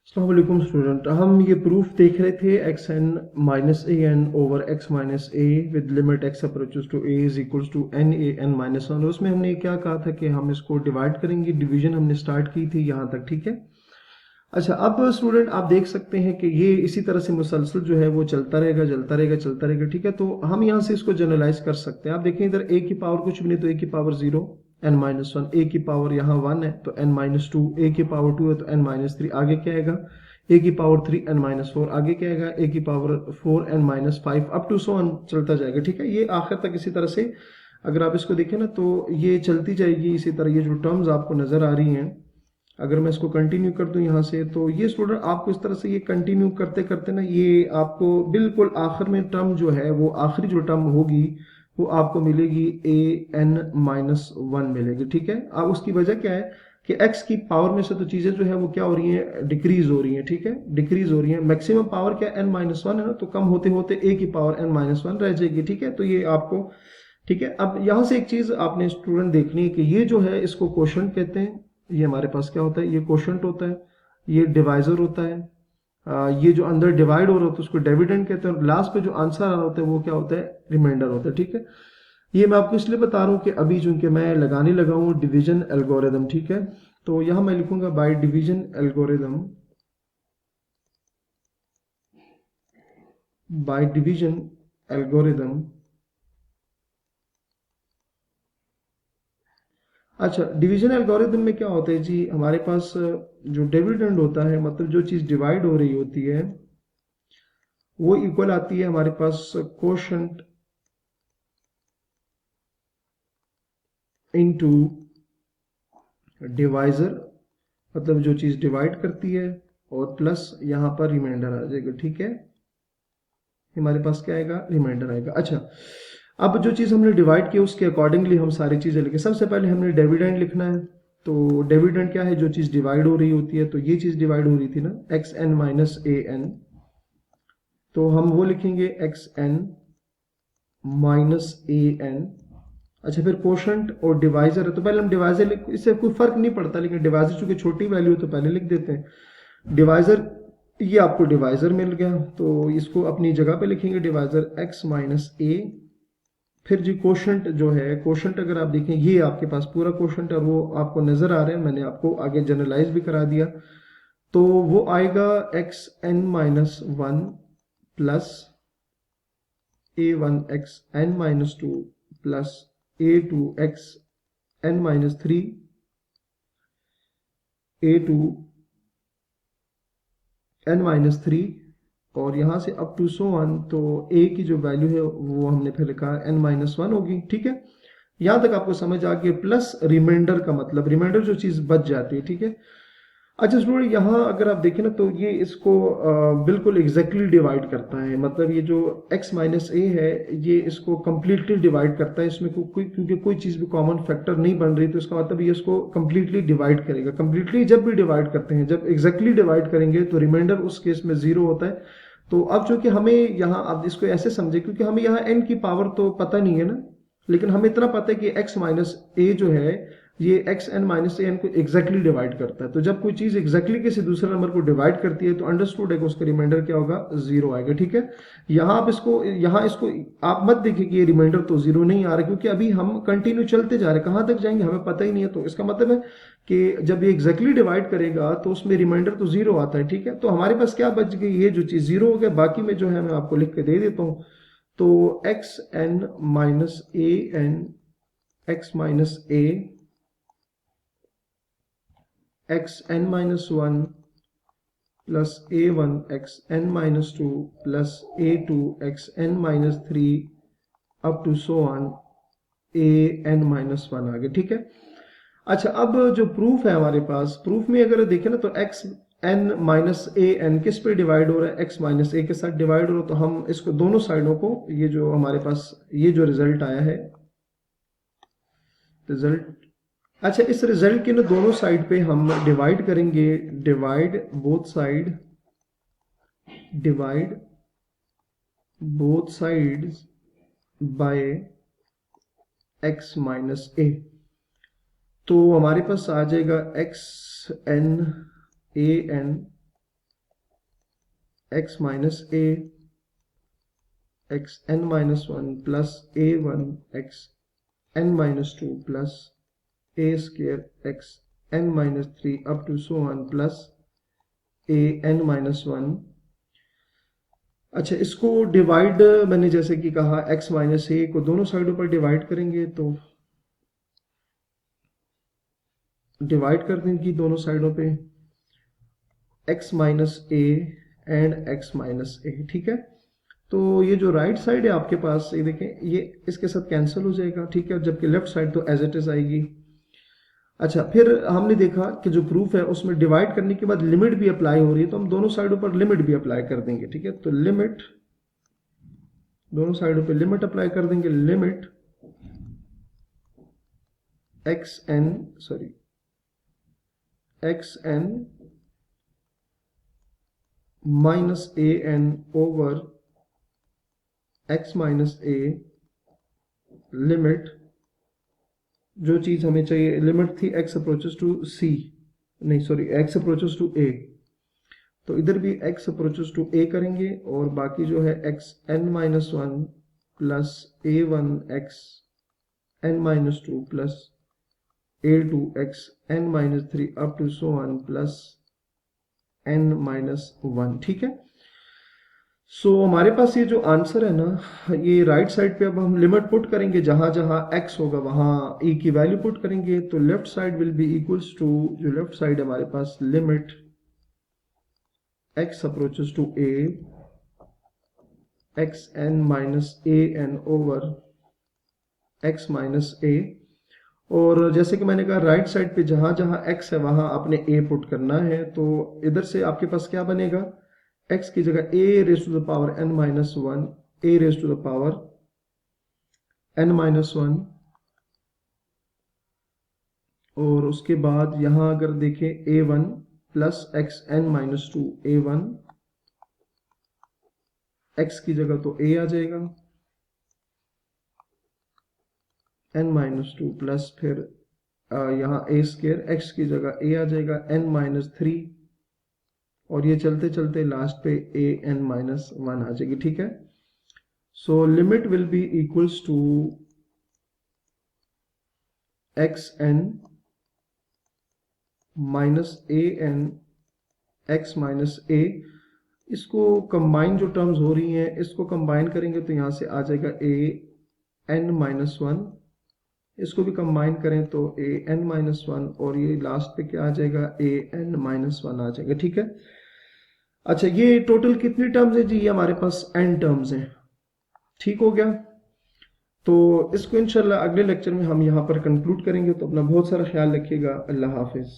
अस्सलाम वालेकुम स्टूडेंट, हम ये प्रूफ देख रहे थे x n minus a n over x minus a with limit x approaches to a is equals to n a n minus one. उसमें हमने क्या कहा था कि हम इसको डिवाइड करेंगे, डिवीजन हमने स्टार्ट की थी यहाँ तक, ठीक है। अच्छा, अब स्टूडेंट आप देख सकते हैं कि ये इसी तरह से मुसलसल जो है वो चलता रहेगा चलता रहेगा चलता रहेगा, ठीक है। तो हम यहाँ से इसको जनरलाइज कर सकते हैं। आप देखें इधर ए की पावर कुछ भी नहीं तो ए की power zero, n minus one, a की पावर यहाँ वन है तो एन माइनस टू, ए की पावर टू है तो एन माइनस थ्री, आगे क्या आएगा ए की power three n minus four, आगे क्या आएगा ए की power four n minus five, up to so on चलता जाएगा, ठीक है। ये आखिर तक इसी तरह से अगर आप इसको देखें ना तो ये चलती जाएगी इसी तरह। ये जो टर्म्स आपको नजर आ रही हैं, अगर मैं इसको कंटिन्यू कर दूं यहाँ से तो ये स्टूडेंट आपको इस तरह से ये कंटिन्यू करते करते ना ये आपको बिल्कुल आखिर में टर्म जो है वो आखिरी जो टर्म होगी वो आपको मिलेगी ए एन माइनस वन मिलेगी, ठीक है। अब उसकी वजह क्या है कि x की पावर में से तो चीजें जो है वो क्या हो रही हैं, डिक्रीज हो रही हैं, ठीक है, डिक्रीज हो रही हैं। मैक्सिमम पावर क्या n माइनस वन है ना, तो कम होते होते a की पावर n माइनस वन रह जाएगी, ठीक है। तो ये आपको, ठीक है। अब यहाँ से एक चीज आपने स्टूडेंट देखनी है कि ये जो है इसको क्वोशंट कहते हैं। ये हमारे पास क्या होता है, ये क्वोशंट होता है, ये डिवाइजर होता है, ये जो अंदर डिवाइड हो रहा होता है उसको डिविडेंड कहते हैं, और लास्ट पे जो आंसर आ रहा होता है वो क्या होता है, रिमाइंडर होता है, ठीक है। ये मैं आपको इसलिए बता रहा हूँ कि अभी चूंकि मैं लगाने लगा हूँ डिवीजन एल्गोरिदम, ठीक है। तो यहाँ मैं लिखूंगा by division algorithm, by division algorithm. अच्छा, डिवीजन एल्गोरिदम में क्या होता है जी, हमारे पास जो डिविडेंड होता है, मतलब जो चीज डिवाइड हो रही होती है वो इक्वल आती है हमारे पास कोशंट इनटू डिवाइजर, मतलब जो चीज डिवाइड करती है, और प्लस यहाँ पर रिमाइंडर आ जाएगा, ठीक है। हमारे पास क्या आएगा, रिमाइंडर आएगा। अच्छा, अब जो चीज हमने डिवाइड की उसके अकॉर्डिंगली हम सारी चीजें लिखें। सबसे पहले हमने डिविडेंड लिखना है। तो डिविडेंड क्या है, जो चीज डिवाइड हो रही होती है, तो ये चीज डिवाइड हो रही थी ना, x n minus a N, तो हम वो लिखेंगे x n minus a N. अच्छा, फिर कोशंट और डिवाइजर है तो पहले हम डिवाइजर लिख, इससे कोई फर्क नहीं पड़ता, लेकिन डिवाइजर चूंकि छोटी वैल्यू है तो पहले लिख देते हैं डिवाइजर। ये आपको डिवाइजर मिल गया तो इसको अपनी जगह पे लिखेंगे, डिवाइजर एक्स माइनस ए। फिर जी कोशंट जो है, कोशंट अगर आप देखें ये आपके पास पूरा कोशंट है, वो आपको नजर आ रहा है, मैंने आपको आगे जनरलाइज भी करा दिया। तो वो आएगा x n minus one plus a one x n minus two plus a two x n minus three, a two n minus three, और यहां से अप टू सो वन। तो ए की जो वैल्यू है वो हमने फिर लिखा एन माइनस वन होगी, ठीक है। यहां तक आपको समझ आ गया। प्लस रिमाइंडर का मतलब रिमाइंडर जो चीज बच जाती है, ठीक है। अच्छा स्टूडेंट, यहाँ अगर आप देखें ना तो ये इसको बिल्कुल एग्जैक्टली डिवाइड करता है, मतलब ये जो x माइनस ए है ये इसको कंप्लीटली डिवाइड करता है। इसमें कोई क्योंकि कोई चीज़ भी कॉमन फैक्टर नहीं बन रही तो इसका मतलब ये इसको कंप्लीटली डिवाइड करेगा। कंप्लीटली जब भी डिवाइड करते हैं, जब एग्जैक्टली डिवाइड करेंगे तो रिमाइंडर उस केस में जीरो होता है। तो अब चूंकि हमें यहाँ, आप इसको ऐसे समझे क्योंकि हमें यहाँ n की पावर तो पता नहीं है ना, लेकिन हमें इतना पता है कि x माइनस ए जो है ये x n minus a N को एग्जैक्टली डिवाइड करता है। तो जब कोई चीज एग्जैक्टली किसी दूसरे नंबर को डिवाइड करती है तो अंडरस्टूड है कि उसका रिमाइंडर क्या होगा, जीरो आएगा, ठीक है। यहाँ इसको आप मत देखिए कि ये रिमाइंडर तो जीरो नहीं आ रहा, क्योंकि अभी हम कंटिन्यू चलते जा रहे हैं, कहां तक जाएंगे हमें पता ही नहीं है। तो इसका मतलब है कि जब ये एग्जैक्टली डिवाइड करेगा तो उसमें रिमाइंडर तो जीरो आता है, ठीक है। तो हमारे पास क्या बच गई, ये जो चीज जीरो हो गया, बाकी में जो है मैं आपको लिख के दे देता हूँ। तो x n minus a n x minus a x n minus one plus a one x n minus two plus a two x n minus three up to so on a n minus one आ गया, ठीक है। अच्छा, अब जो proof है हमारे पास, proof में अगर देखें ना तो x n minus a N किस पे डिवाइड हो रहा है, एक्स माइनस ए के साथ डिवाइड हो रहा है। तो हम इसको दोनों साइडों को, ये जो हमारे पास ये जो रिजल्ट आया है, रिजल्ट, अच्छा इस रिजल्ट के ना दोनों साइड पे हम डिवाइड करेंगे, divide both side, divide both sides by x minus a. तो हमारे पास आ जाएगा x n a n x minus a x n minus one plus a one x n minus two plus a square x n minus three up to so one plus a n minus one. अच्छा, इसको divide मैंने जैसे कि कहा x minus ए को दोनों साइडों पर डिवाइड करेंगे, तो डिवाइड कर देंगे दोनों साइडों पे x minus a and x minus a. ठीक है, तो ये जो राइट साइड है आपके पास, ये देखें, ये इसके साथ कैंसिल हो जाएगा। ठीक है, जबकि लेफ्ट साइड तो एज इट इज आएगी। अच्छा, फिर हमने देखा कि जो प्रूफ है उसमें डिवाइड करने के बाद लिमिट भी अप्लाई हो रही है, तो हम दोनों साइडों पर लिमिट भी अप्लाई कर देंगे। ठीक है, तो लिमिट, दोनों साइडों पे लिमिट अप्लाई कर देंगे। Limit x n minus a n over x minus A, limit जो चीज हमें चाहिए, लिमिट थी x अप्रोचेस टू सी, नहीं sorry, x approaches to a, तो इधर भी x अप्रोचेस टू a करेंगे, और बाकी जो है x n minus one plus a one x n minus two plus a two x n minus three up to so one plus n minus one. ठीक है, सो हमारे पास ये जो आंसर है ना, ये राइट साइड पे अब हम लिमिट पुट करेंगे, जहां जहां x होगा वहां e की वैल्यू पुट करेंगे, तो left side will be equals to, जो लेफ्ट साइड है हमारे पास, limit x approaches to a x n minus a n over x minus a, और जैसे कि मैंने कहा राइट साइड पे जहां जहां x है वहां आपने a पुट करना है, तो इधर से आपके पास क्या बनेगा, x की जगह a raise to the power n minus one, a raise to the power n minus one, और उसके बाद यहां अगर देखें a1 plus x n minus two, a1 x की जगह तो a आ जाएगा, n माइनस टू प्लस फिर यहाँ a स्क्वायर, x की जगह a आ जाएगा, n माइनस थ्री, और ये चलते चलते लास्ट पे ए एन माइनस वन आ जाएगी। ठीक है, so limit will be equals to x n minus a n x minus a, इसको कंबाइन जो टर्म्स हो रही हैं इसको कंबाइन करेंगे तो यहां से आ जाएगा ए एन माइनस वन, इसको भी कंबाइन करें तो ए एन माइनस वन, और ये लास्ट पे क्या आ जाएगा, ए एन माइनस वन आ जाएगा। ठीक है, अच्छा, ये टोटल कितनी टर्म्स है जी, ये हमारे पास n टर्म्स हैं। ठीक हो गया, तो इसको इंशाल्लाह अगले लेक्चर में हम यहाँ पर कंक्लूड करेंगे। तो अपना बहुत सारा ख्याल रखिएगा। अल्लाह हाफिज।